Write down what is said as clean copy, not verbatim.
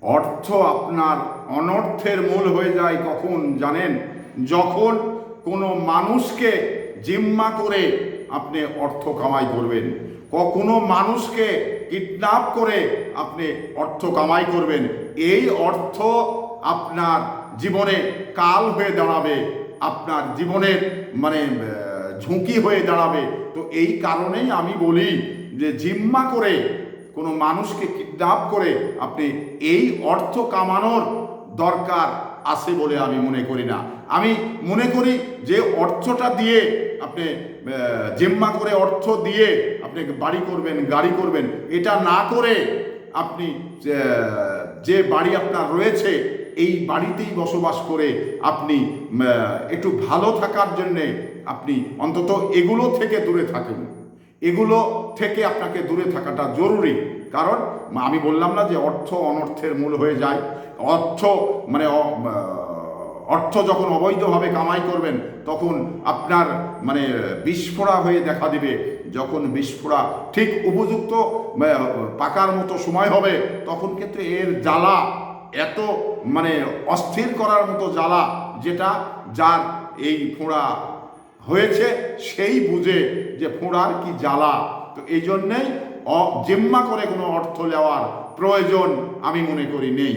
অর্থ আপনার অনর্থের মূল হয়ে যায় কখন জানেন? যখন কোনো মানুষকে জিম্মা করে আপনি অর্থ কামাই করবেন, কোনো মানুষকে কিডন্যাপ করে আপনি অর্থ কামাই করবেন। এই অর্থ আপনার জীবনে কাল হয়ে দাঁড়াবে, আপনার জীবনের মানে ঝুঁকি হয়ে দাঁড়াবে। তো এই কারণেই আমি বলি যে জিম্মা করে কোনো মানুষকে কিডন্যাপ করে আপনি এই অর্থ কামানোর দরকার আছে বলে আমি মনে করি না। আমি মনে করি যে অর্থটা দিয়ে আপনি জিম্মা করে অর্থ দিয়ে আপনি বাড়ি করবেন, গাড়ি করবেন, এটা না করে আপনি যে বাড়ি আপনার রয়েছে এই বাড়িতেই বসবাস করে আপনি একটু ভালো থাকার জন্যে আপনি অন্তত এগুলো থেকে দূরে থাকুন। এগুলো থেকে আপনাকে দূরে থাকাটা জরুরি। কারণ আমি বললাম না যে অর্থ অনর্থের মূল হয়ে যায়। অর্থ মানে অর্থ যখন অবৈধভাবে কামাই করবেন তখন আপনার মানে বিস্ফোরা হয়ে দেখা দিবে। যখন বিস্ফোরা ঠিক উপযুক্ত পাকার মতো সময় হবে তখন কিন্তু এর জ্বালা এত মানে অস্থির করার মতো জ্বালা, যেটা যার এই ফোঁড়া হয়েছে সেই বুঝে যে ফোঁড়ার কি জ্বালা। তো এই জন্যেই জিম্মা করে কোনো অর্থ নেওয়ার প্রয়োজন আমি মনে করি নেই।